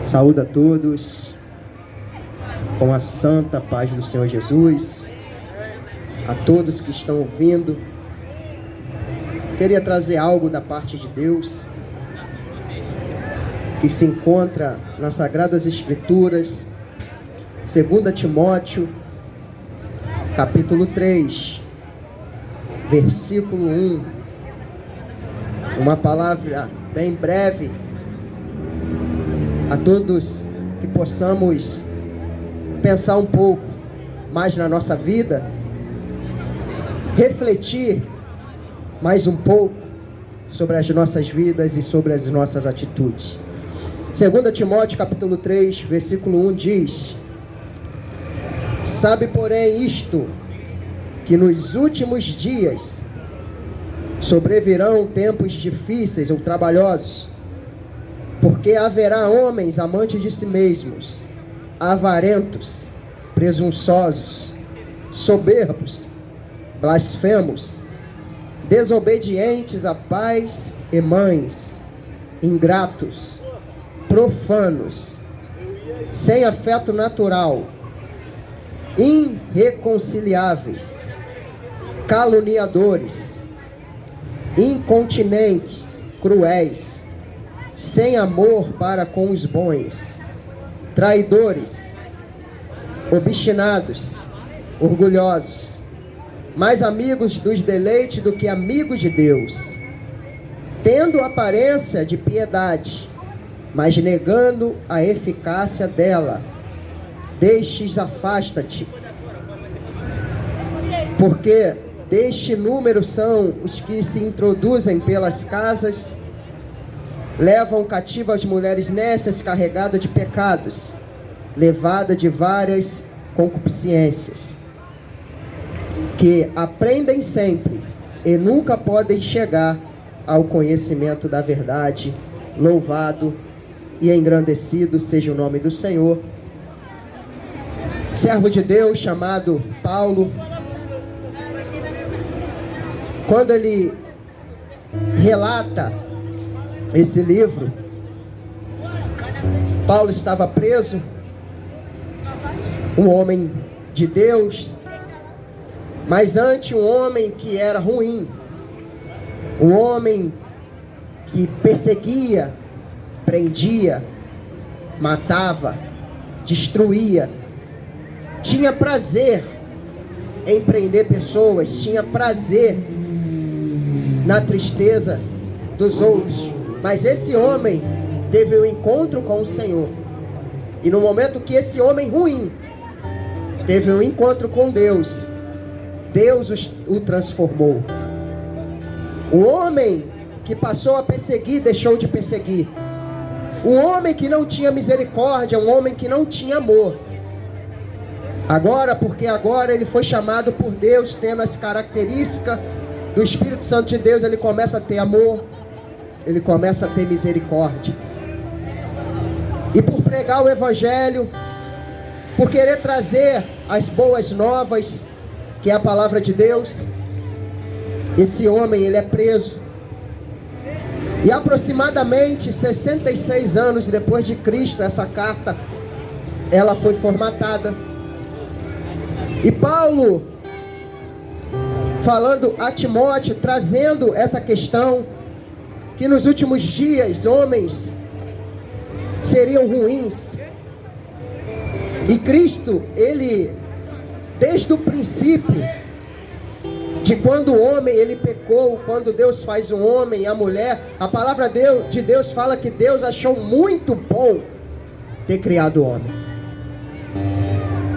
Saúde a todos com a santa paz do Senhor Jesus, a todos que estão ouvindo. Queria trazer algo da parte de Deus que se encontra nas Sagradas Escrituras, 2 Timóteo, capítulo 3, versículo 1. Uma palavra bem breve a todos, que possamos pensar um pouco mais na nossa vida, refletir mais um pouco sobre as nossas vidas e sobre as nossas atitudes. 2 Timóteo capítulo 3, versículo 1 diz: sabe, porém, isto, que nos últimos dias sobrevirão tempos difíceis ou trabalhosos, porque haverá homens amantes de si mesmos, avarentos, presunçosos, soberbos, blasfemos, desobedientes a pais e mães, ingratos, profanos, sem afeto natural, irreconciliáveis, caluniadores, incontinentes, cruéis, sem amor para com os bons, traidores, obstinados, orgulhosos, mais amigos dos deleites do que amigos de Deus, tendo aparência de piedade, mas negando a eficácia dela. Destes afasta-te, porque deste número são os que se introduzem pelas casas, levam cativas as mulheres nécias carregadas de pecados, levadas de várias concupiscências, que aprendem sempre e nunca podem chegar ao conhecimento da verdade. Louvado e engrandecido seja o nome do Senhor. Servo de Deus chamado Paulo, quando ele relata esse livro, Paulo estava preso, um homem de Deus, mas antes um homem que era ruim, um homem que perseguia, prendia, matava, destruía, tinha prazer em prender pessoas, tinha prazer na tristeza dos outros. Mas esse homem teve um encontro com o Senhor, e no momento que esse homem ruim teve um encontro com Deus, Deus o transformou. O homem que passou a perseguir deixou de perseguir. Um homem que não tinha misericórdia, um homem que não tinha amor, porque agora ele foi chamado por Deus, tendo as características do Espírito Santo de Deus, ele começa a ter amor, ele começa a ter misericórdia. E por pregar o Evangelho, por querer trazer as boas novas, que é a palavra de Deus, esse homem, ele é preso. E aproximadamente 66 anos depois de Cristo, essa carta, ela foi formatada. E Paulo, falando a Timóteo, trazendo essa questão, que nos últimos dias, homens seriam ruins. E Cristo, ele, desde o princípio, de quando o homem ele pecou, quando Deus faz o homem e a mulher, a palavra de Deus fala que Deus achou muito bom ter criado o homem.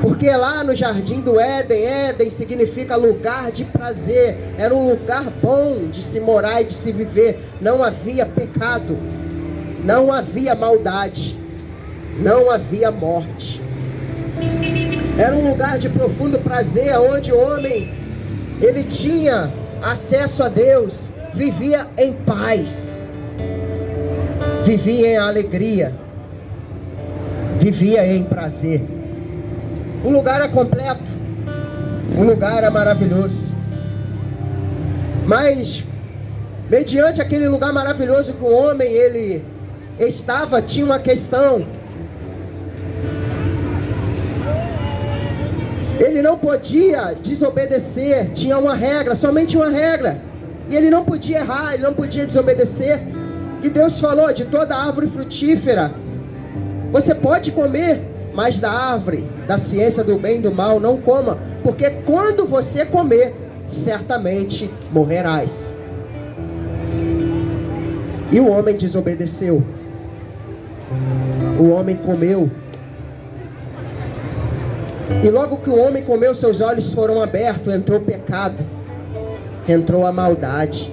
Porque lá no jardim do Éden, Éden significa lugar de prazer, era um lugar bom de se morar e de se viver. Não havia pecado, não havia maldade, não havia morte. Era um lugar de profundo prazer, onde o homem ele tinha acesso a Deus, vivia em paz, vivia em alegria, vivia em prazer. O lugar era completo, o lugar era maravilhoso. Mas mediante aquele lugar maravilhoso que o homem ele estava, tinha uma questão Ele não podia desobedecer, tinha uma regra, somente uma regra. E ele não podia errar, ele não podia desobedecer. E Deus falou: de toda árvore frutífera você pode comer, mas da árvore da ciência do bem e do mal não coma, porque quando você comer, certamente morrerás. E o homem desobedeceu. O homem comeu. E logo que o homem comeu, seus olhos foram abertos, entrou o pecado, entrou a maldade.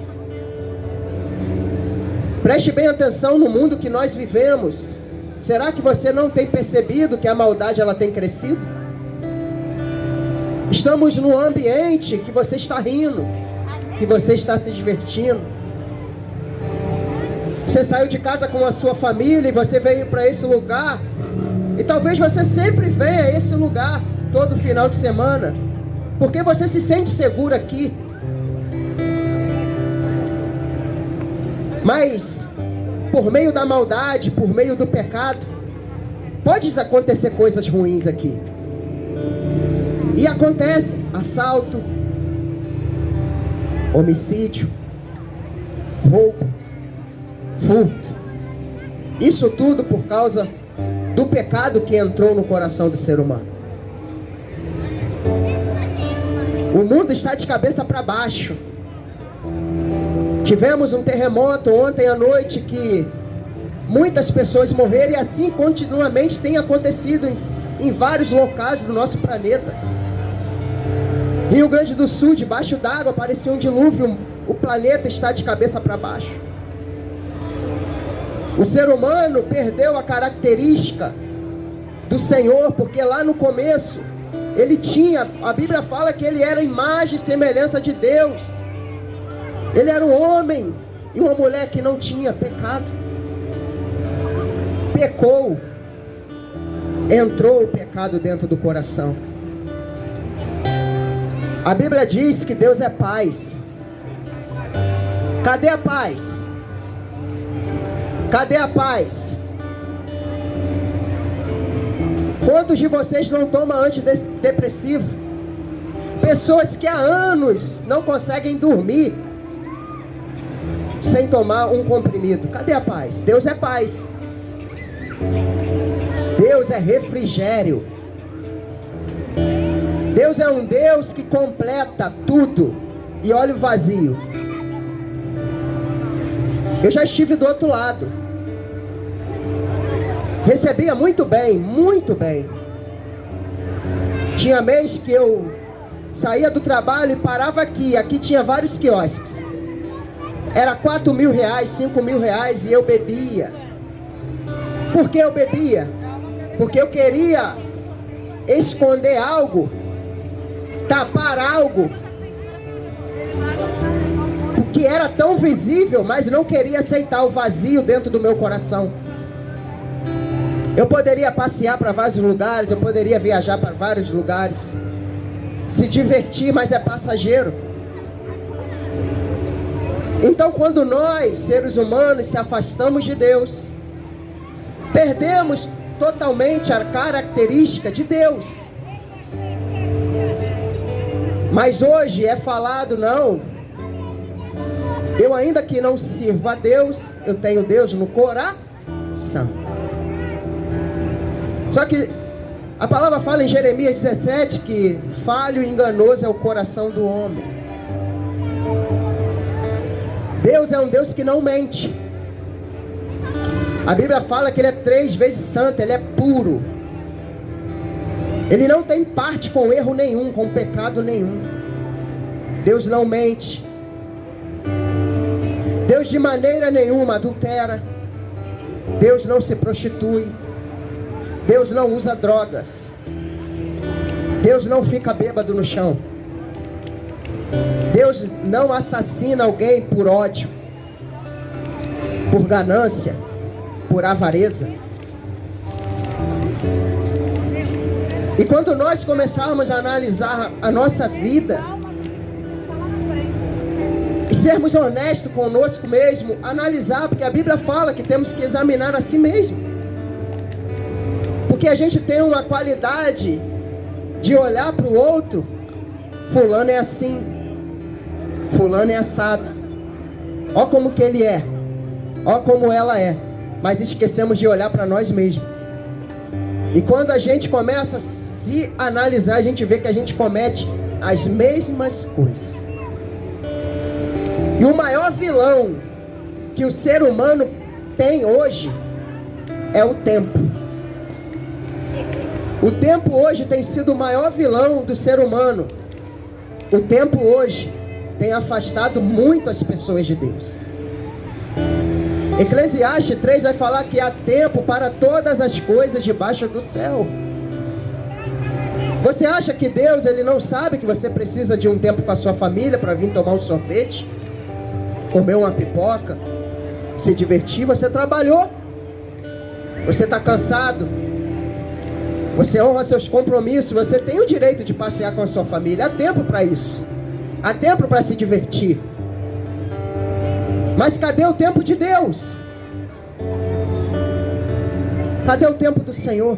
Preste bem atenção no mundo que nós vivemos. Será que você não tem percebido que a maldade ela tem crescido? Estamos num ambiente que você está rindo, que você está se divertindo. Você saiu de casa com a sua família e você veio para esse lugar. E talvez você sempre venha a esse lugar todo final de semana, porque você se sente seguro aqui. Mas por meio da maldade, por meio do pecado, pode acontecer coisas ruins aqui. E acontece assalto, homicídio, roubo, furto. Isso tudo por causa do pecado que entrou no coração do ser humano. O mundo está de cabeça para baixo. Tivemos um terremoto ontem à noite que muitas pessoas morreram, e assim continuamente tem acontecido em vários locais do nosso planeta. Rio Grande do Sul, debaixo d'água, parecia um dilúvio. O planeta está de cabeça para baixo. O ser humano perdeu a característica do Senhor, porque lá no começo ele tinha, a Bíblia fala que ele era imagem e semelhança de Deus. Ele era um homem e uma mulher que não tinha pecado. Pecou, entrou o pecado dentro do coração. A Bíblia diz que Deus é paz. Cadê a paz? Cadê a paz? Quantos de vocês não tomam antidepressivo? Pessoas que há anos não conseguem dormir sem tomar um comprimido. Cadê a paz? Deus é paz. Deus é refrigério. Deus é um Deus que completa tudo. E olha o vazio. Eu já estive do outro lado. Recebia muito bem, muito bem. Tinha mês que eu saía do trabalho e parava aqui. Aqui tinha vários quiosques. Era 4 mil reais, 5 mil reais e eu bebia. Por que eu bebia? Porque eu queria esconder algo, tapar algo que era tão visível, mas não queria aceitar o vazio dentro do meu coração. Eu poderia passear para vários lugares, eu poderia viajar para vários lugares, se divertir, mas é passageiro. Então, quando nós, seres humanos, se afastamos de Deus, perdemos totalmente a característica de Deus. Mas hoje é falado, não, eu ainda que não sirva a Deus, eu tenho Deus no coração. Só que a palavra fala em Jeremias 17 que falho e enganoso é o coração do homem. Deus é um Deus que não mente. A Bíblia fala que Ele é 3 vezes santo, Ele é puro. Ele não tem parte com erro nenhum, com pecado nenhum. Deus não mente. Deus de maneira nenhuma adultera. Deus não se prostitui. Deus não usa drogas. Deus não fica bêbado no chão. Deus não assassina alguém por ódio, por ganância, por avareza. E quando nós começarmos a analisar a nossa vida e sermos honestos conosco mesmo, analisar, porque a Bíblia fala que temos que examinar a si mesmo. Porque a gente tem uma qualidade de olhar para o outro, fulano é assim, fulano é assado, ó como que ele é, ó como ela é, mas esquecemos de olhar para nós mesmos. E quando a gente começa a se analisar, a gente vê que a gente comete as mesmas coisas. E o maior vilão que o ser humano tem hoje é o tempo. O tempo hoje tem sido o maior vilão do ser humano. O tempo hoje tem afastado muito as pessoas de Deus. Eclesiastes 3 vai falar que há tempo para todas as coisas debaixo do céu. Você acha que Deus ele não sabe que você precisa de um tempo com a sua família para vir tomar um sorvete, comer uma pipoca, se divertir? Você trabalhou, você está cansado, você honra seus compromissos, você tem o direito de passear com a sua família. Há tempo para isso, há tempo para se divertir. Mas cadê o tempo de Deus? Cadê o tempo do Senhor?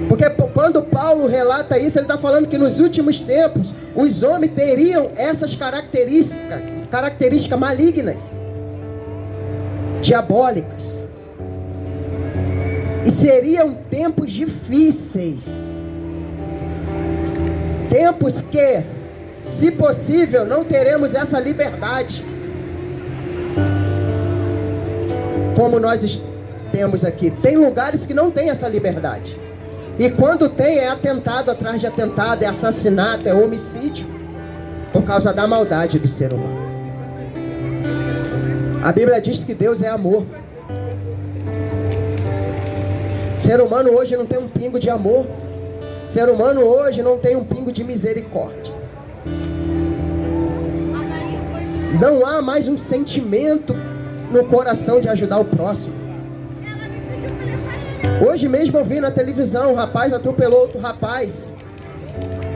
Porque quando Paulo relata isso, ele está falando que nos últimos tempos os homens teriam essas características malignas, diabólicas. E seriam tempos difíceis, tempos que, se possível, não teremos essa liberdade como nós temos aqui. Tem lugares que não tem essa liberdade, e quando tem, é atentado atrás de atentado, é assassinato, é homicídio, por causa da maldade do ser humano. A Bíblia diz que Deus é amor. O ser humano hoje não tem um pingo de amor. O ser humano hoje não tem um pingo de misericórdia. Não há mais um sentimento no coração de ajudar o próximo. Hoje mesmo eu vi na televisão, um rapaz atropelou outro rapaz,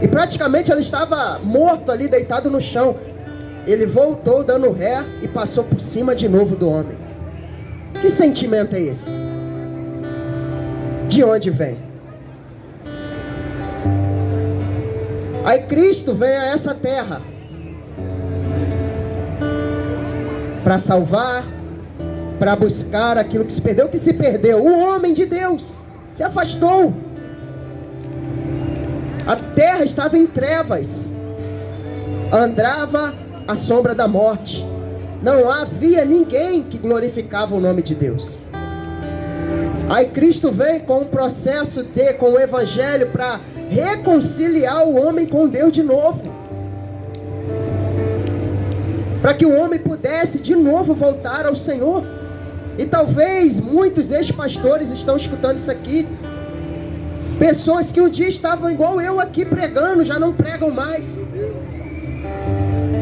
e praticamente ele estava morto ali, deitado no chão. Ele voltou dando ré e passou por cima de novo do homem. Que sentimento é esse? De onde vem? Aí Cristo vem a essa terra para salvar, para buscar aquilo que se perdeu. O que se perdeu? O homem de Deus se afastou. A terra estava em trevas, andava à sombra da morte. Não havia ninguém que glorificava o nome de Deus. Aí Cristo vem com o processo com o evangelho para reconciliar o homem com Deus de novo, para que o homem pudesse de novo voltar ao Senhor. E talvez muitos ex-pastores estão escutando isso aqui, pessoas que um dia estavam igual eu aqui pregando, já não pregam mais.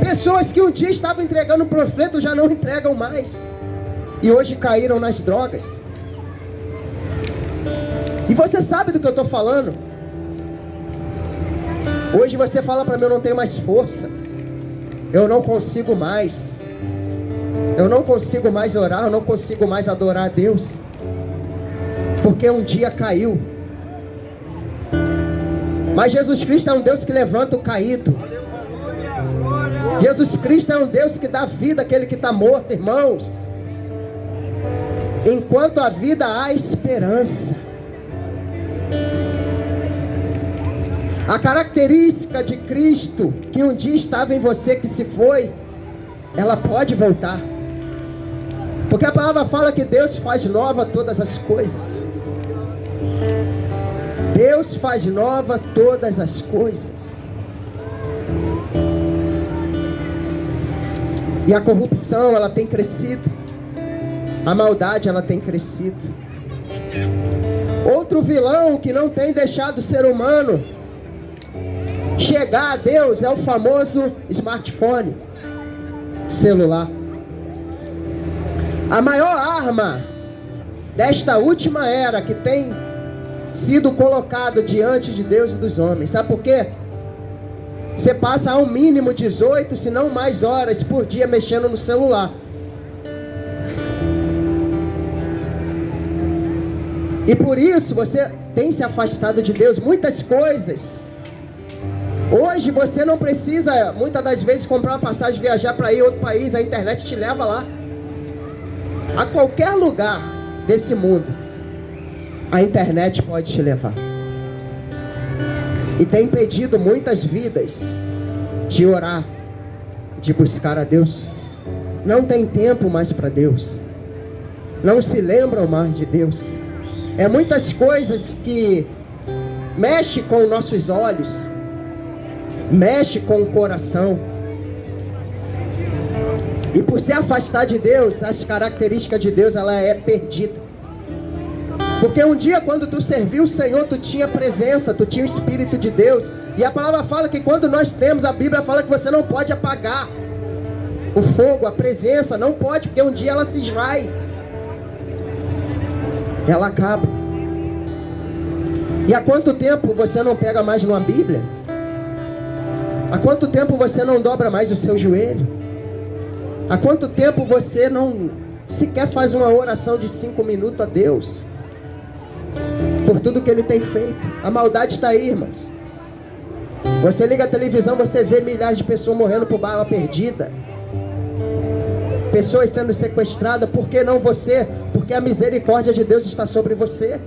Pessoas que um dia estavam entregando panfleto, já não entregam mais, e hoje caíram nas drogas. E você sabe do que eu estou falando. Hoje você fala para mim: eu não tenho mais força, eu não consigo mais, eu não consigo mais orar, eu não consigo mais adorar a Deus, porque um dia caiu. Mas Jesus Cristo é um Deus que levanta o caído. Jesus Cristo é um Deus que dá vida àquele que está morto, irmãos. Enquanto a vida há esperança. A característica de Cristo, que um dia estava em você, que se foi, ela pode voltar. Porque a palavra fala que Deus faz nova todas as coisas. Deus faz nova todas as coisas. E a corrupção, ela tem crescido. A maldade, ela tem crescido. Outro vilão que não tem deixado o ser humano chegar a Deus é o famoso smartphone, celular. A maior arma desta última era que tem sido colocado diante de Deus e dos homens. Sabe por quê? Você passa ao mínimo 18, se não mais horas por dia mexendo no celular. E por isso você tem se afastado de Deus. Muitas coisas. Hoje você não precisa, muitas das vezes, comprar uma passagem, viajar para ir a outro país. A internet te leva lá. A qualquer lugar desse mundo, a internet pode te levar. E tem impedido muitas vidas de orar, de buscar a Deus. Não tem tempo mais para Deus. Não se lembram mais de Deus. É muitas coisas que mexe com nossos olhos, mexe com o coração. E por se afastar de Deus, as características de Deus, ela é perdida. Porque um dia quando tu serviu o Senhor, tu tinha presença, tu tinha o Espírito de Deus. E a palavra fala que quando nós temos, a Bíblia fala que você não pode apagar o fogo, a presença, não pode, porque um dia ela se esvai. Ela acaba. E há quanto tempo você não pega mais numa Bíblia? Há quanto tempo você não dobra mais o seu joelho? Há quanto tempo você não sequer faz uma oração de 5 minutos a Deus? Por tudo que Ele tem feito. A maldade está aí, irmãos. Você liga a televisão, você vê milhares de pessoas morrendo por bala perdida. Pessoas sendo sequestradas. Por que não você? Porque a misericórdia de Deus está sobre você.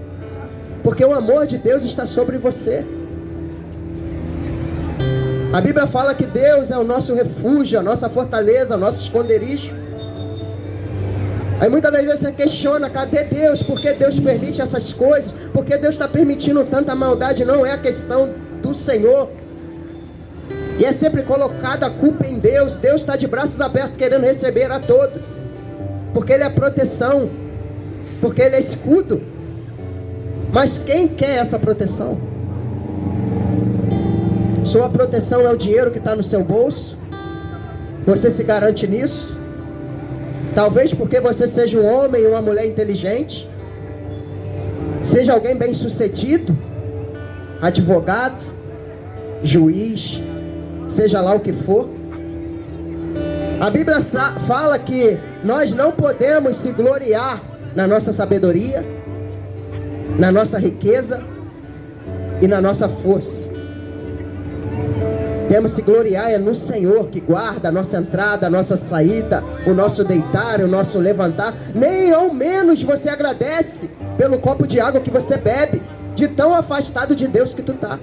Porque o amor de Deus está sobre você. A Bíblia fala que Deus é o nosso refúgio, a nossa fortaleza, o nosso esconderijo. Aí muitas das vezes você questiona, cadê Deus? Por que Deus permite essas coisas? Por que Deus está permitindo tanta maldade? Não é a questão do Senhor. E é sempre colocada a culpa em Deus. Deus está de braços abertos querendo receber a todos. Porque Ele é proteção. Porque Ele é escudo. Mas quem quer essa proteção? Sua proteção é o dinheiro que está no seu bolso? Você se garante nisso? Talvez porque você seja um homem ou uma mulher inteligente, seja alguém bem sucedido, advogado, juiz, seja lá o que for. A Bíblia fala que nós não podemos se gloriar na nossa sabedoria, na nossa riqueza e na nossa força. Temos que se gloriar no Senhor, que guarda a nossa entrada, a nossa saída, o nosso deitar, o nosso levantar. Nem ao menos você agradece pelo copo de água que você bebe, de tão afastado de Deus que tu está.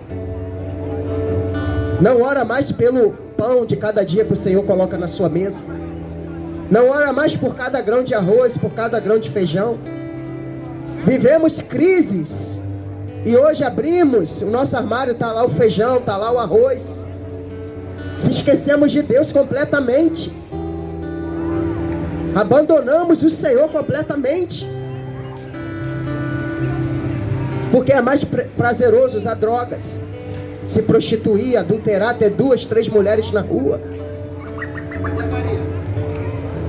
Não ora mais pelo pão de cada dia que o Senhor coloca na sua mesa. Não ora mais por cada grão de arroz, por cada grão de feijão. Vivemos crises. E hoje abrimos, o nosso armário, está lá o feijão, está lá o arroz. Se esquecemos de Deus completamente. Abandonamos o Senhor completamente. Porque é mais prazeroso usar drogas, se prostituir, adulterar, ter 2, 3 mulheres na rua.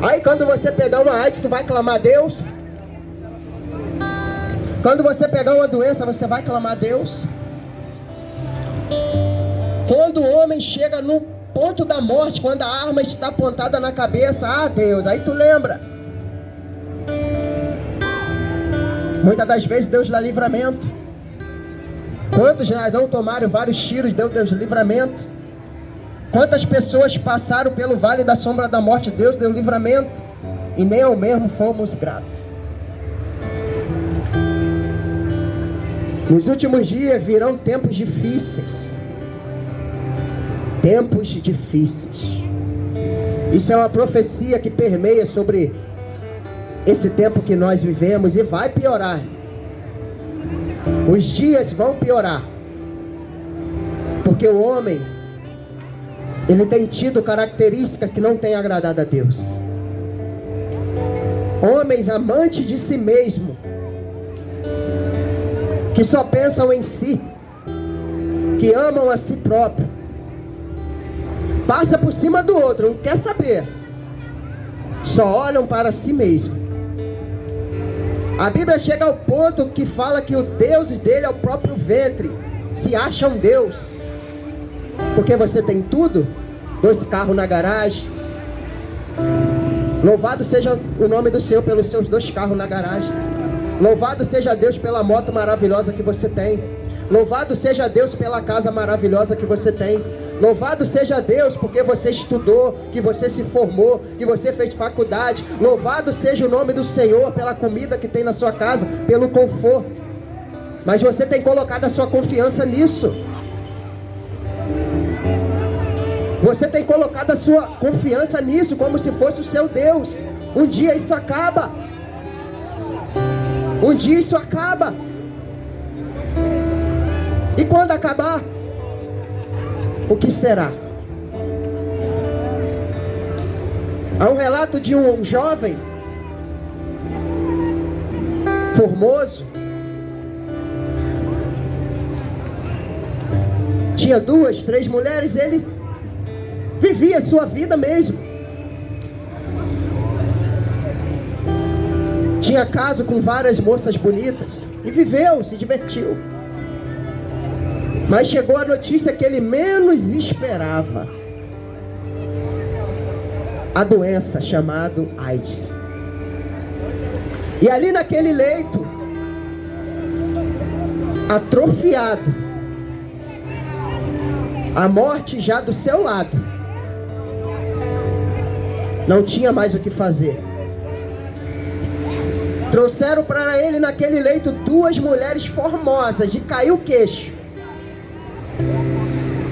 Aí quando você pegar uma AIDS, tu vai clamar a Deus. Quando você pegar uma doença, você vai clamar a Deus. Quando o homem chega no ponto da morte, quando a arma está apontada na cabeça, ah Deus, aí tu lembra. Muitas das vezes Deus dá livramento. Quantos já não tomaram vários tiros, Deus livramento. Quantas pessoas passaram pelo vale da sombra da morte, Deus deu livramento. E nem ao mesmo fomos gratos. Nos últimos dias virão tempos difíceis. Tempos difíceis. Isso é uma profecia que permeia sobre esse tempo que nós vivemos e vai piorar. Os dias vão piorar. Porque o homem, ele tem tido características que não tem agradado a Deus. Homens amantes de si mesmo, que só pensam em si, que amam a si próprio, passa por cima do outro, não quer saber, só olham para si mesmo. A Bíblia chega ao ponto que fala que o Deus dele é o próprio ventre, se acha um Deus, porque você tem tudo, 2 carros na garagem. Louvado seja o nome do Senhor pelos seus 2 carros na garagem. Louvado seja Deus pela moto maravilhosa que você tem. Louvado seja Deus pela casa maravilhosa que você tem. Louvado seja Deus porque você estudou, que você se formou, que você fez faculdade. Louvado seja o nome do Senhor pela comida que tem na sua casa, pelo conforto. Mas você tem colocado a sua confiança nisso. Você tem colocado a sua confiança nisso como se fosse o seu Deus. Um dia isso acaba. Um dia isso acaba. E quando acabar, o que será? Há um relato de um jovem formoso. Tinha 2, 3 mulheres, ele vivia a sua vida mesmo. Tinha caso com várias moças bonitas e viveu, se divertiu. Mas chegou a notícia que ele menos esperava. A doença chamada AIDS. E ali naquele leito, atrofiado, a morte já do seu lado, não tinha mais o que fazer. Trouxeram para ele naquele leito 2 mulheres formosas, de cair o queixo.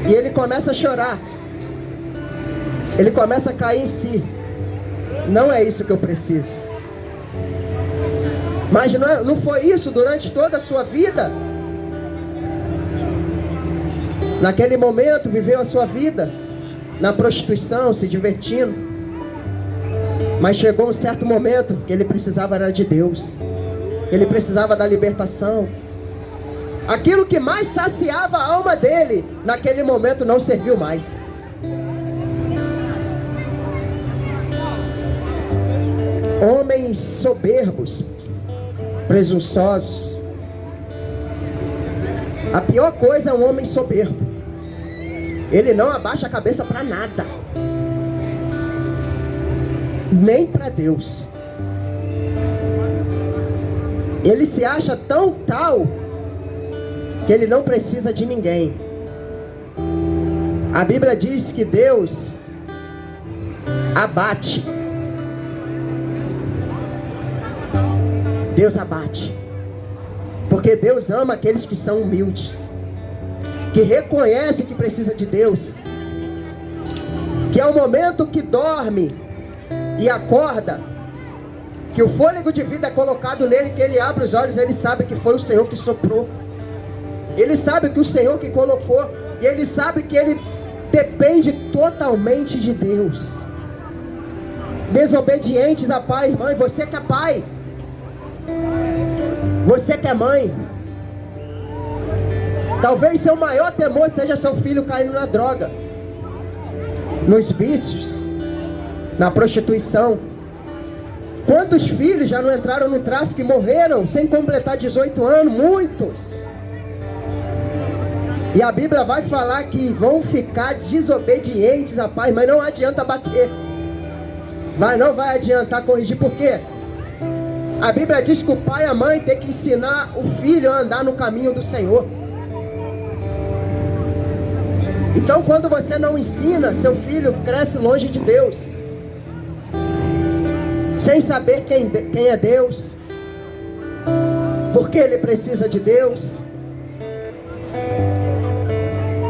E ele começa a chorar. Ele começa a cair em si. Não é isso que eu preciso. Mas não foi isso durante toda a sua vida? Naquele momento viveu a sua vida na prostituição, se divertindo. Mas chegou um certo momento que ele precisava era de Deus. Ele precisava da libertação. Aquilo que mais saciava a alma dele, naquele momento não serviu mais. Homens soberbos, presunçosos. A pior coisa é um homem soberbo. Ele não abaixa a cabeça para nada. Nem para Deus. Ele se acha tão tal que ele não precisa de ninguém. A Bíblia diz que Deus abate. Deus abate. Porque Deus ama aqueles que são humildes, que reconhecem que precisa de Deus, que é o momento que dorme e acorda, que o fôlego de vida é colocado nele, que ele abre os olhos, ele sabe que foi o Senhor que soprou. Ele sabe que o Senhor que colocou. E ele sabe que ele depende totalmente de Deus. Desobedientes a pai e mãe. Você que é pai, você que é mãe, talvez seu maior temor seja seu filho caindo na droga, nos vícios, na prostituição. Quantos filhos já não entraram no tráfico e morreram sem completar 18 anos? Muitos. E a Bíblia vai falar que vão ficar desobedientes a pai, mas não adianta bater. Não vai adiantar corrigir, por quê? A Bíblia diz que o pai e a mãe tem que ensinar o filho a andar no caminho do Senhor. Então quando você não ensina, seu filho cresce longe de Deus, sem saber quem é Deus, porque ele precisa de Deus.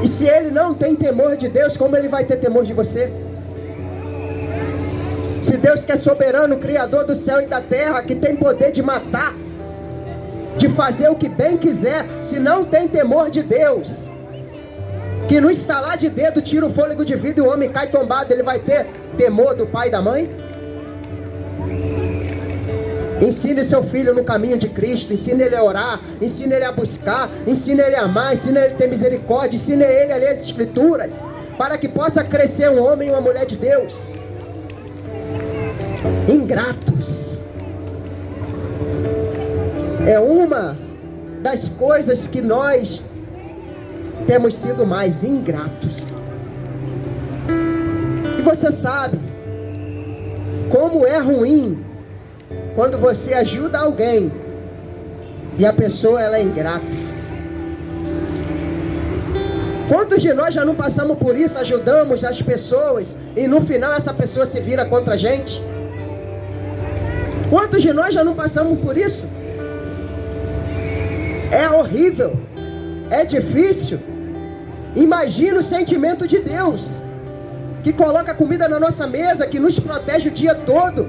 E se ele não tem temor de Deus, como ele vai ter temor de você? Se Deus que é soberano, criador do céu e da terra, que tem poder de matar, de fazer o que bem quiser, se não tem temor de Deus, que no estalar de dedo tira o fôlego de vida e o homem cai tombado, ele vai ter temor do pai e da mãe? Ensine seu filho no caminho de Cristo, ensine ele a orar, ensine ele a buscar, ensine ele a amar, ensine ele a ter misericórdia, ensine ele a ler as Escrituras, para que possa crescer um homem e uma mulher de Deus. Ingratos é uma das coisas que nós temos sido mais ingratos. E você sabe como é ruim quando você ajuda alguém e a pessoa ela é ingrata. Quantos de nós já não passamos por isso, ajudamos as pessoas e no final essa pessoa se vira contra a gente? Quantos de nós já não passamos por isso? É horrível, é difícil. Imagina o sentimento de Deus, que coloca comida na nossa mesa, que nos protege o dia todo,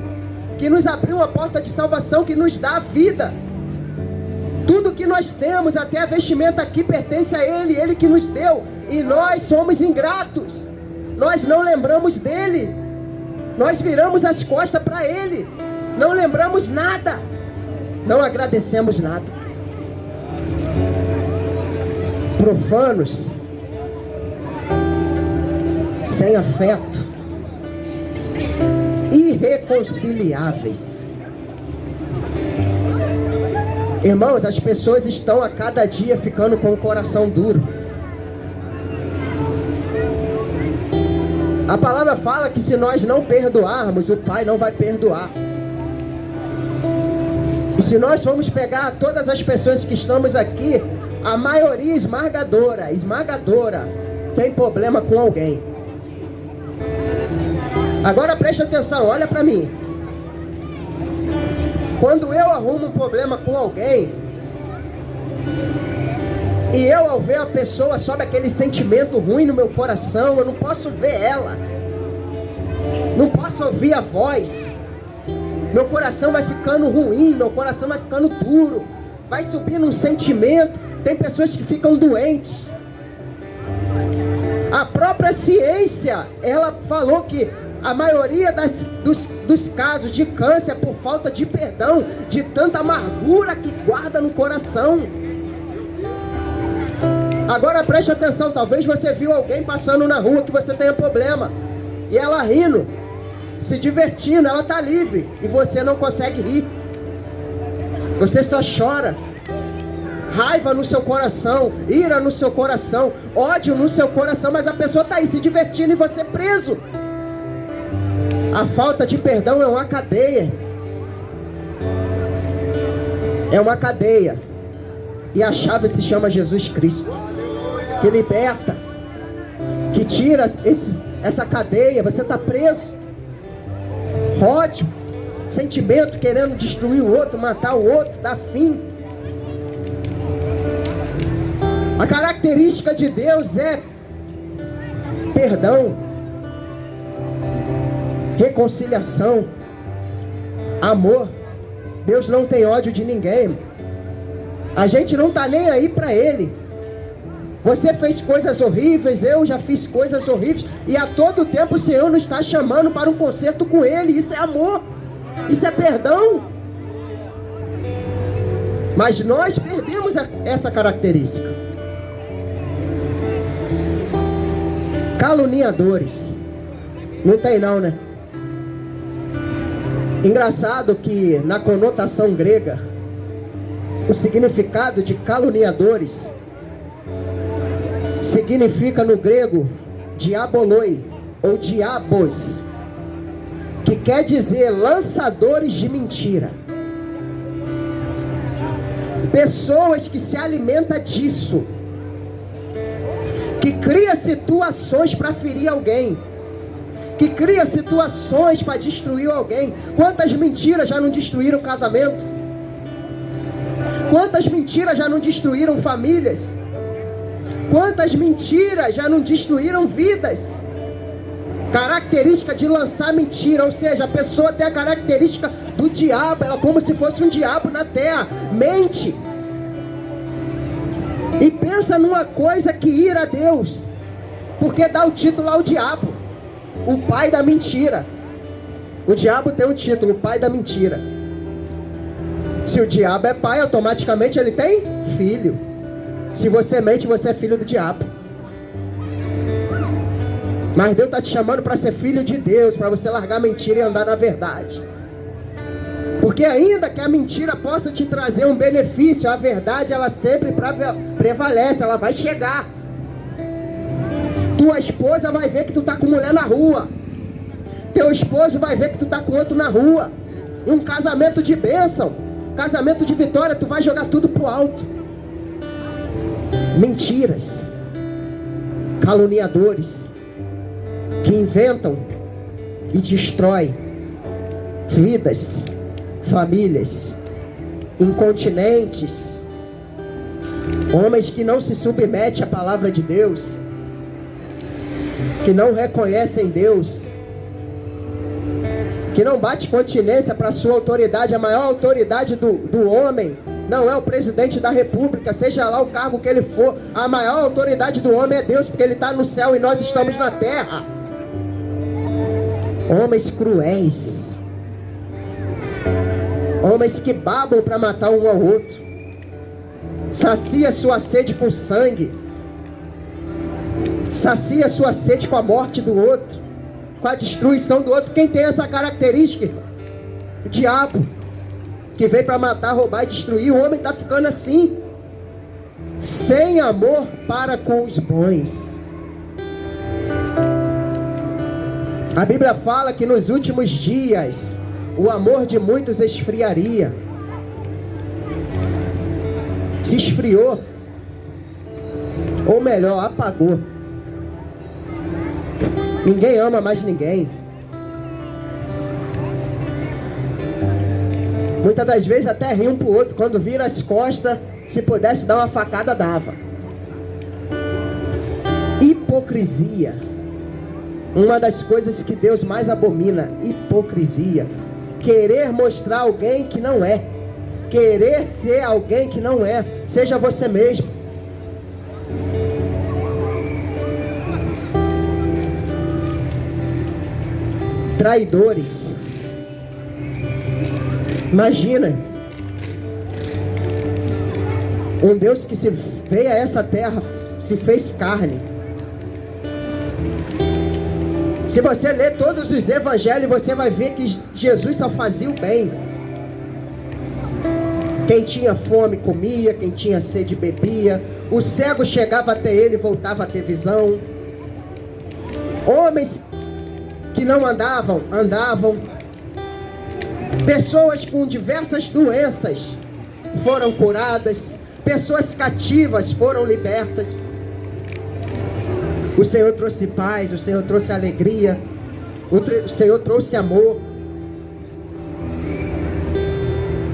que nos abriu uma porta de salvação, que nos dá a vida. Tudo que nós temos, até a vestimenta aqui, pertence a Ele, Ele que nos deu. E nós somos ingratos. Nós não lembramos dEle. Nós viramos as costas para Ele. Não lembramos nada. Não agradecemos nada. Profanos, sem afeto, irreconciliáveis. Irmãos, as pessoas estão a cada dia ficando com o coração duro. A palavra fala que se nós não perdoarmos, o Pai não vai perdoar. E se nós formos pegar todas as pessoas que estamos aqui, a maioria esmagadora, tem problema com alguém. Agora preste atenção, olha para mim. Quando eu arrumo um problema com alguém, e eu ao ver a pessoa sobe aquele sentimento ruim no meu coração, eu não posso ver ela, não posso ouvir a voz, meu coração vai ficando ruim, meu coração vai ficando duro, vai subindo um sentimento. Tem pessoas que ficam doentes. A própria ciência, ela falou que a maioria dos casos de câncer é por falta de perdão, de tanta amargura que guarda no coração. Agora preste atenção, talvez você viu alguém passando na rua que você tenha problema, e ela rindo, se divertindo, ela está livre, e você não consegue rir. Você só chora. Raiva no seu coração, ira no seu coração, ódio no seu coração, mas a pessoa está aí se divertindo e você preso. A falta de perdão é uma cadeia. É uma cadeia. E a chave se chama Jesus Cristo, que liberta, que tira essa cadeia. Você está preso. Ódio, sentimento querendo destruir o outro, matar o outro, dar fim. A característica de Deus é perdão, reconciliação, amor. Deus não tem ódio de ninguém. A gente não está nem aí para Ele. Você fez coisas horríveis, eu já fiz coisas horríveis, e a todo tempo o Senhor nos está chamando para um concerto com Ele. Isso é amor, isso é perdão. Mas nós perdemos essa característica. Caluniadores. Não tem não, né? Engraçado que na conotação grega, o significado de caluniadores significa no grego diaboloi ou diabos, que quer dizer lançadores de mentira. Pessoas que se alimentam disso, que cria situações para ferir alguém, que cria situações para destruir alguém. Quantas mentiras já não destruíram casamento? Quantas mentiras já não destruíram famílias? Quantas mentiras já não destruíram vidas? Característica de lançar mentira, ou seja, a pessoa tem a característica do diabo, ela é como se fosse um diabo na terra, mente. E pensa numa coisa que ira a Deus, porque dá o título ao diabo, o pai da mentira. O diabo tem um título, o pai da mentira. Se o diabo é pai, automaticamente ele tem filho. Se você mente, você é filho do diabo. Mas Deus está te chamando para ser filho de Deus, para você largar a mentira e andar na verdade. Porque ainda que a mentira possa te trazer um benefício, a verdade ela sempre prevalece, ela vai chegar. Tua esposa vai ver que tu está com mulher na rua. Teu esposo vai ver que tu está com outro na rua. E um casamento de bênção. casamento de vitória, tu vai jogar tudo pro alto. Mentiras, caluniadores, que inventam e destroem vidas, famílias, incontinentes, homens que não se submetem à palavra de Deus, que não reconhecem Deus, que não bate continência para a sua autoridade. A maior autoridade do homem não é o presidente da república, seja lá o cargo que ele for. A maior autoridade do homem é Deus, porque ele está no céu e nós estamos na terra. Homens cruéis, homens que babam para matar um ao outro, sacia sua sede com sangue, sacia sua sede com a morte do outro, com a destruição do outro. Quem tem essa característica? O diabo, que veio para matar, roubar e destruir. O homem está ficando assim, sem amor para com os bons. A Bíblia fala que nos últimos dias o amor de muitos esfriaria. Se esfriou, ou melhor, apagou. Ninguém ama mais ninguém. Muitas das vezes até ri um pro outro. Quando vira as costas, se pudesse dar uma facada, dava. Hipocrisia. Uma das coisas que Deus mais abomina. Hipocrisia. Querer mostrar alguém que não é. Querer ser alguém que não é. Seja você mesmo. Traidores. Imagina um Deus que se veio a essa terra, se fez carne. Se você ler todos os evangelhos, você vai ver que Jesus só fazia o bem. Quem tinha fome comia, quem tinha sede bebia, o cego chegava até ele e voltava a ter visão. Homens que não andavam, andavam. Pessoas com diversas doenças foram curadas. Pessoas cativas foram libertas. O Senhor trouxe paz, o Senhor trouxe alegria, o Senhor trouxe amor.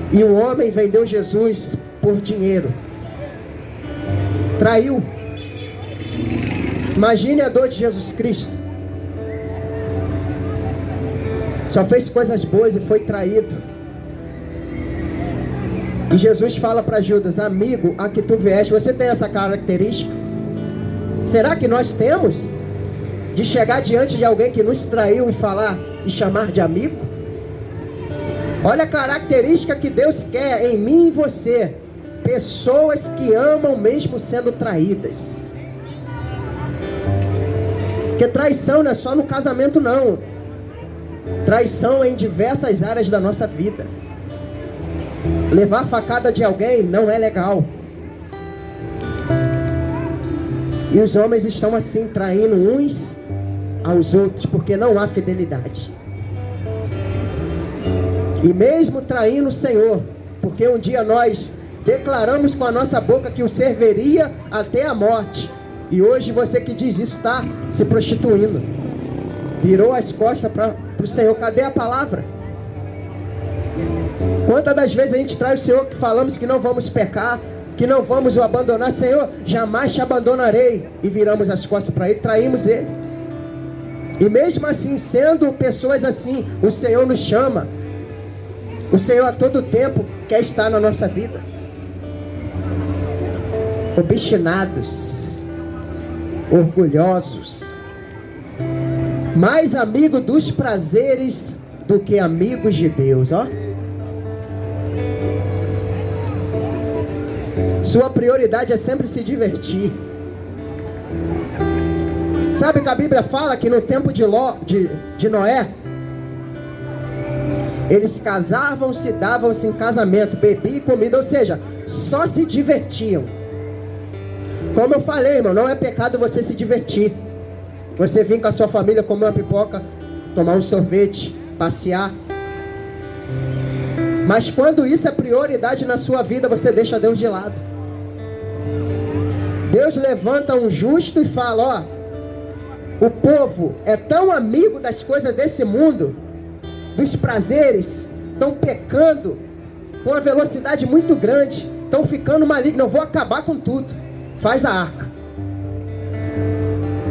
E o homem vendeu Jesus por dinheiro. Traiu. Imagine a dor de Jesus Cristo. Só fez coisas boas e foi traído. E Jesus fala para Judas: amigo, a que tu vieste. Você tem essa característica? Será que nós temos? De chegar diante de alguém que nos traiu e falar e chamar de amigo? Olha a característica que Deus quer em mim e você. Pessoas que amam mesmo sendo traídas. Porque traição não é só no casamento não. Traição é em diversas áreas da nossa vida. Levar a facada de alguém não é legal. E os homens estão assim, traindo uns aos outros, porque não há fidelidade. E mesmo traindo o Senhor, porque um dia nós declaramos com a nossa boca que o serviria até a morte. E hoje você que diz isso está se prostituindo. Virou as costas para o Senhor. Cadê a palavra? Quantas das vezes a gente trai o Senhor que falamos que não vamos pecar, que não vamos o abandonar? Senhor, jamais te abandonarei. E viramos as costas para Ele, traímos Ele. E mesmo assim, sendo pessoas assim, o Senhor nos chama. O Senhor a todo tempo quer estar na nossa vida. Obstinados, orgulhosos, mais amigo dos prazeres do que amigos de Deus, ó. Sua prioridade é sempre se divertir. Sabe que a Bíblia fala que no tempo de Noé, eles casavam-se, davam-se em casamento, bebiam e comida, ou seja, só se divertiam. Como eu falei, irmão, não é pecado você se divertir. Você vir com a sua família comer uma pipoca, tomar um sorvete, passear. Mas quando isso é prioridade na sua vida, você deixa Deus de lado. Deus levanta um justo e fala, ó, o povo é tão amigo das coisas desse mundo, dos prazeres, estão pecando com uma velocidade muito grande, estão ficando malignos, eu vou acabar com tudo. Faz a arca.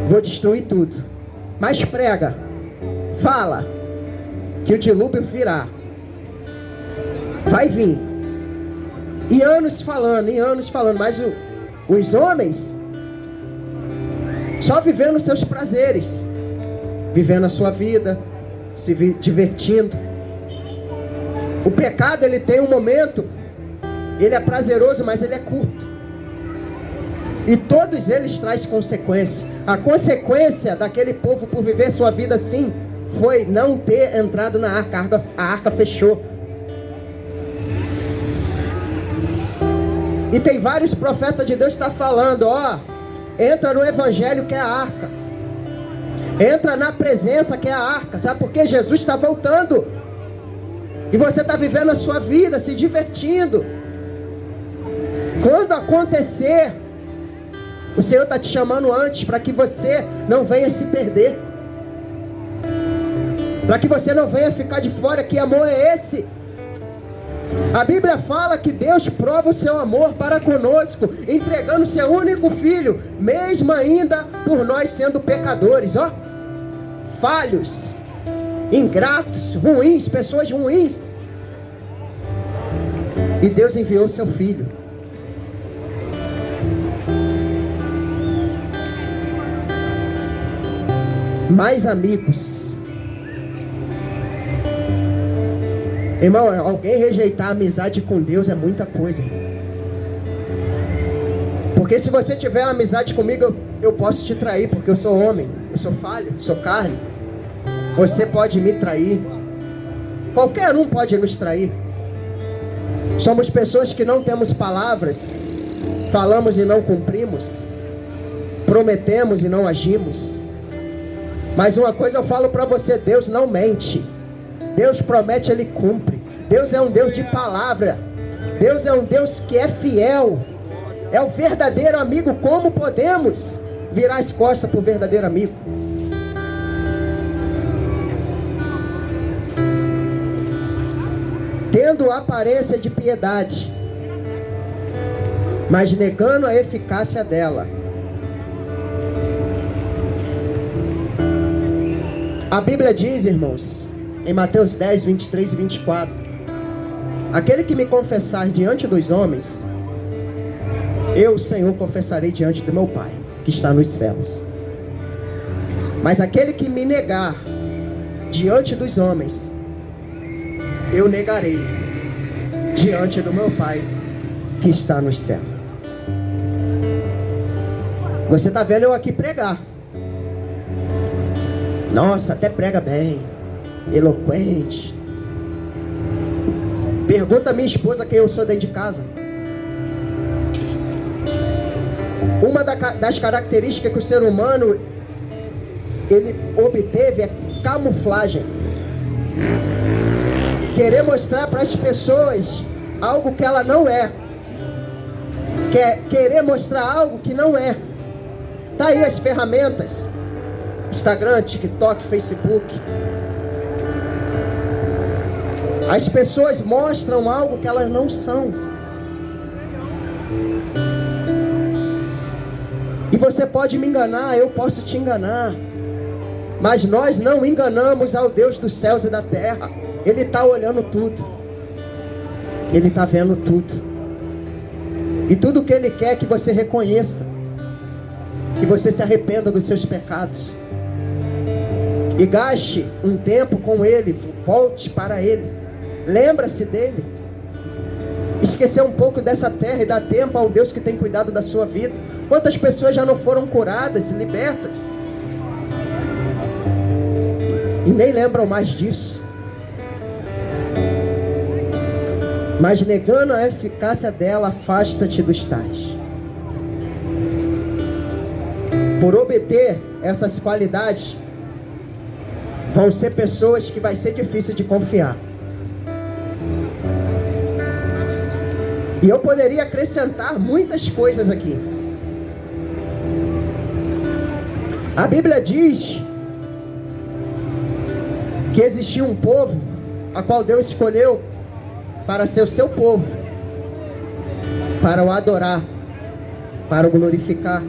Vou destruir tudo. Mas prega, fala que o dilúvio virá. Vai vir. E anos falando, mas os homens só vivendo seus prazeres, vivendo a sua vida, se divertindo. O pecado, ele tem um momento, ele é prazeroso, mas ele é curto. E todos eles trazem consequência. A consequência daquele povo por viver sua vida assim foi não ter entrado na arca. A arca fechou. E tem vários profetas de Deus que estão falando, ó, entra no evangelho que é a arca. Entra na presença que é a arca. Sabe por quê? Jesus está voltando. E você está vivendo a sua vida, se divertindo. Quando acontecer, o Senhor está te chamando antes, para que você não venha se perder. Para que você não venha ficar de fora. Que amor é esse? A Bíblia fala que Deus prova o seu amor para conosco, entregando o seu único filho, mesmo ainda por nós sendo pecadores, ó, falhos, ingratos, ruins, pessoas ruins. E Deus enviou o seu filho. Mais amigos. Irmão, alguém rejeitar a amizade com Deus é muita coisa. Porque se você tiver uma amizade comigo, eu posso te trair, porque eu sou homem, eu sou falho, sou carne. Você pode me trair. Qualquer um pode nos trair. Somos pessoas que não temos palavras, falamos e não cumprimos, prometemos e não agimos. Mas uma coisa eu falo para você, Deus não mente. Deus promete, Ele cumpre. Deus é um Deus de palavra. Deus é um Deus que é fiel. É o verdadeiro amigo. Como podemos virar as costas para o verdadeiro amigo? Tendo aparência de piedade, mas negando a eficácia dela. A Bíblia diz, irmãos, em Mateus 10, 23 e 24, aquele que me confessar diante dos homens, eu, Senhor, confessarei diante do meu Pai, que está nos céus. Mas aquele que me negar diante dos homens, eu negarei diante do meu Pai, que está nos céus. Você está vendo eu aqui pregar. Nossa, até prega bem, eloquente. Pergunta a minha esposa quem eu sou dentro de casa. Uma das características que o ser humano ele obteve é camuflagem. Querer mostrar para as pessoas algo que ela não é. Querer mostrar algo que não é. Tá aí as ferramentas: Instagram, TikTok, Facebook. As pessoas mostram algo que elas não são. E você pode me enganar, eu posso te enganar. Mas nós não enganamos ao Deus dos céus e da terra. Ele está olhando tudo. Ele está vendo tudo. E tudo que Ele quer é que você reconheça. Que você se arrependa dos seus pecados. E gaste um tempo com Ele. Volte para Ele. Lembra-se dEle. Esquecer um pouco dessa terra e dar tempo ao Deus que tem cuidado da sua vida. Quantas pessoas já não foram curadas e libertas? E nem lembram mais disso. Mas negando a eficácia dela, afasta-te dos tais. Por obter essas qualidades, vão ser pessoas que vai ser difícil de confiar. E eu poderia acrescentar muitas coisas aqui. A Bíblia diz que existia um povo a qual Deus escolheu para ser o seu povo, para o adorar, para o glorificar.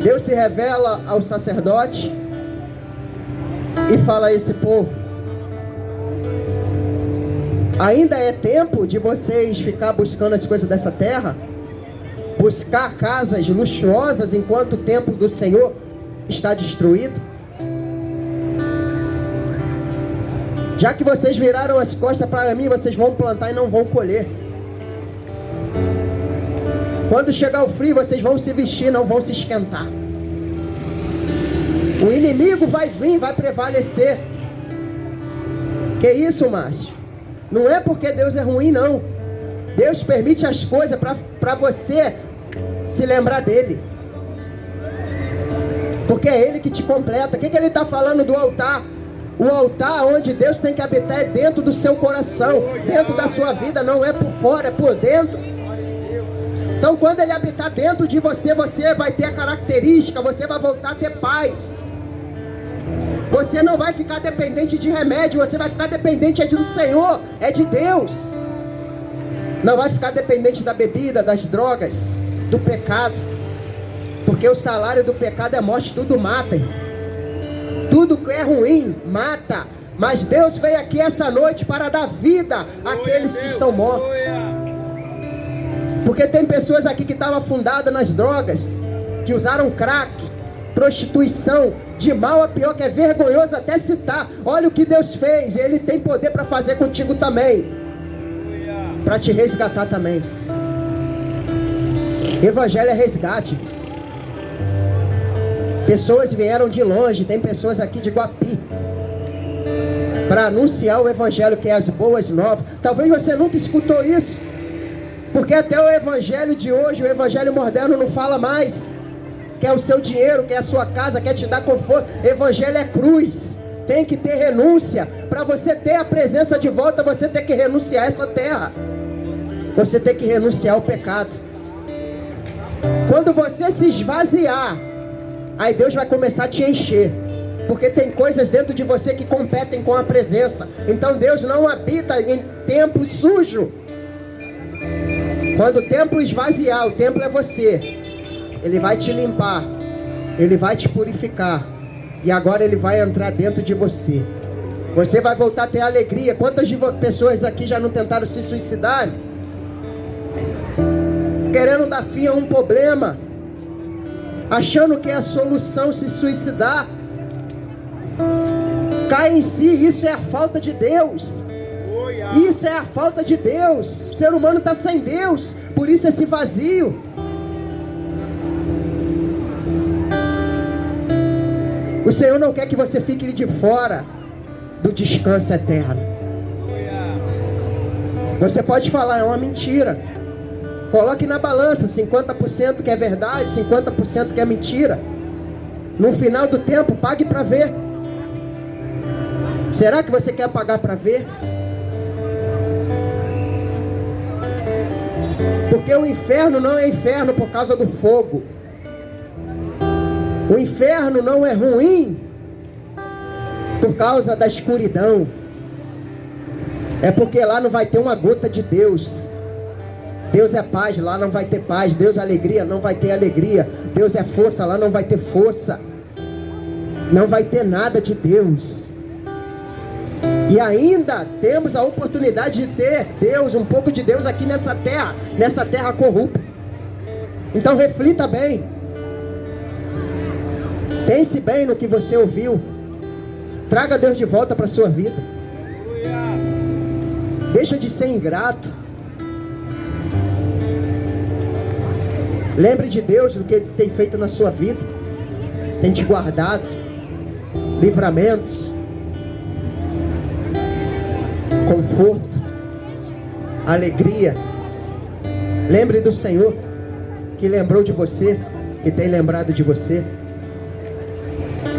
Deus se revela ao sacerdote e fala a esse povo: ainda é tempo de vocês ficar buscando as coisas dessa terra, buscar casas luxuosas enquanto o templo do Senhor está destruído? Já que vocês viraram as costas para mim, vocês vão plantar e não vão colher. Quando chegar o frio, vocês vão se vestir, não vão se esquentar. O inimigo vai vir, vai prevalecer. Que isso, Márcio? Não é porque Deus é ruim, não. Deus permite as coisas para você se lembrar dele. Porque é ele que te completa. O que ele está falando do altar? O altar onde Deus tem que habitar é dentro do seu coração, dentro da sua vida, não é por fora, é por dentro. Então quando ele habitar dentro de você, você vai ter a característica, você vai voltar a ter paz. Você não vai ficar dependente de remédio, você vai ficar dependente do Senhor, é de Deus. Não vai ficar dependente da bebida, das drogas, do pecado. Porque o salário do pecado é morte, tudo mata. Tudo que é ruim, mata. Mas Deus veio aqui essa noite para dar vida àqueles que estão mortos. Porque tem pessoas aqui que estavam afundadas nas drogas, que usaram crack, prostituição, de mal a pior, que é vergonhoso até citar. Olha o que Deus fez, Ele tem poder para fazer contigo também, para te resgatar também. Evangelho é resgate. Pessoas vieram de longe, tem pessoas aqui de Guapi, para anunciar o Evangelho, que é as boas novas. Talvez você nunca escutou isso, porque até o Evangelho de hoje, o Evangelho moderno não fala mais. Quer o seu dinheiro, quer a sua casa, quer te dar conforto. Evangelho é cruz, tem que ter renúncia. Para você ter a presença de volta, você tem que renunciar a essa terra. Você tem que renunciar ao pecado. Quando você se esvaziar, aí Deus vai começar a te encher. Porque tem coisas dentro de você que competem com a presença. Então Deus não habita em templo sujo. Quando o templo esvaziar, o templo é você. Ele vai te limpar, Ele vai te purificar, e agora Ele vai entrar dentro de você. Você vai voltar a ter alegria. Quantas pessoas aqui já não tentaram se suicidar? Querendo dar fim a um problema, achando que é a solução se suicidar. Cai em si, isso é a falta de Deus. Isso é a falta de Deus. O ser humano está sem Deus, por isso esse vazio. O Senhor não quer que você fique de fora do descanso eterno. Você pode falar, é uma mentira. Coloque na balança, 50% que é verdade, 50% que é mentira. No final do tempo, pague para ver. Será que você quer pagar para ver? Porque o inferno não é inferno por causa do fogo. O inferno não é ruim por causa da escuridão. É porque lá não vai ter uma gota de Deus. Deus é paz, lá não vai ter paz. Deus é alegria, não vai ter alegria. Deus é força, lá não vai ter força. Não vai ter nada de Deus. E ainda temos a oportunidade de ter Deus, um pouco de Deus aqui nessa terra corrupta. Então reflita bem. Pense bem no que você ouviu. Traga Deus de volta para a sua vida. Deixa de ser ingrato. Lembre de Deus, do que Ele tem feito na sua vida. Tem te guardado. Livramentos. Conforto. Alegria. Lembre do Senhor, que lembrou de você, que tem lembrado de você.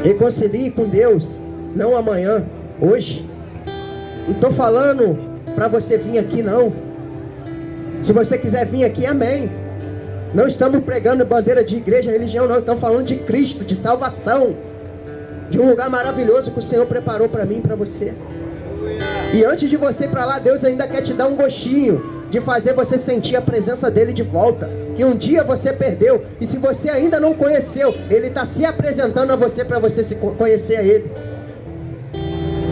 Reconcilie com Deus, não amanhã, hoje. Não estou falando para você vir aqui não. Se você quiser vir aqui, amém. Não estamos pregando bandeira de igreja, religião, não. Estamos falando de Cristo, de salvação, de um lugar maravilhoso que o Senhor preparou para mim e para você. E antes de você ir para lá, Deus ainda quer te dar um gostinho de fazer você sentir a presença dele de volta, que um dia você perdeu. E se você ainda não conheceu, ele está se apresentando a você para você se conhecer a ele.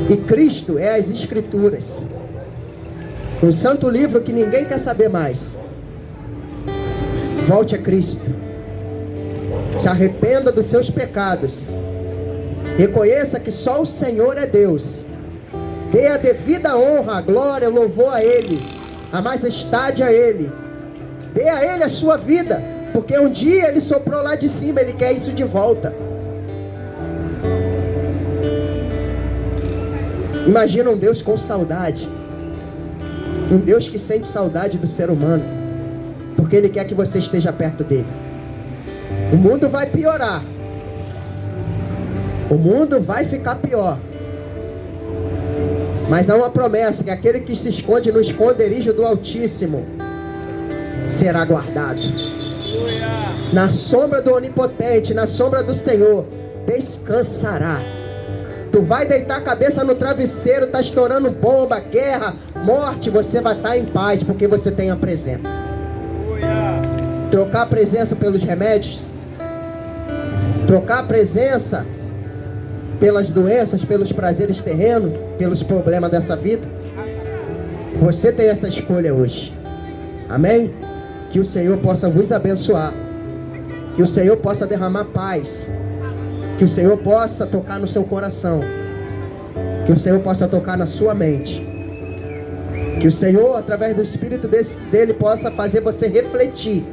E Cristo é as Escrituras, um santo livro que ninguém quer saber mais. Volte a Cristo, se arrependa dos seus pecados, reconheça que só o Senhor é Deus, dê a devida honra, a glória, o louvor a Ele, a majestade a Ele, dê a Ele a sua vida, porque um dia Ele soprou lá de cima, Ele quer isso de volta. Imagina um Deus com saudade, um Deus que sente saudade do ser humano, porque Ele quer que você esteja perto dele. O mundo vai piorar, o mundo vai ficar pior, mas há uma promessa, que aquele que se esconde no esconderijo do Altíssimo será guardado. Na sombra do Onipotente, na sombra do Senhor, descansará. Tu vai deitar a cabeça no travesseiro, está estourando bomba, guerra, morte, você vai estar em paz, porque você tem a presença. Trocar a presença pelos remédios, trocar a presença pelas doenças, pelos prazeres terrenos, pelos problemas dessa vida, você tem essa escolha hoje. Amém? Que o Senhor possa vos abençoar, que o Senhor possa derramar paz, que o Senhor possa tocar no seu coração, que o Senhor possa tocar na sua mente, que o Senhor, através do Espírito dele, possa fazer você refletir,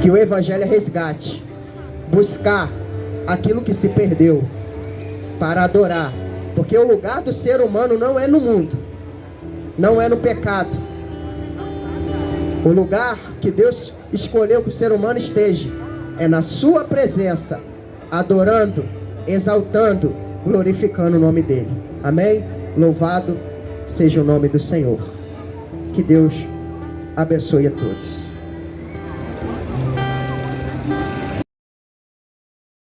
que o Evangelho é resgate, buscar aquilo que se perdeu, para adorar, porque o lugar do ser humano não é no mundo, não é no pecado. O lugar que Deus escolheu que o ser humano esteja é na sua presença, adorando, exaltando, glorificando o nome dele. Amém? Louvado seja o nome do Senhor. Que Deus abençoe a todos.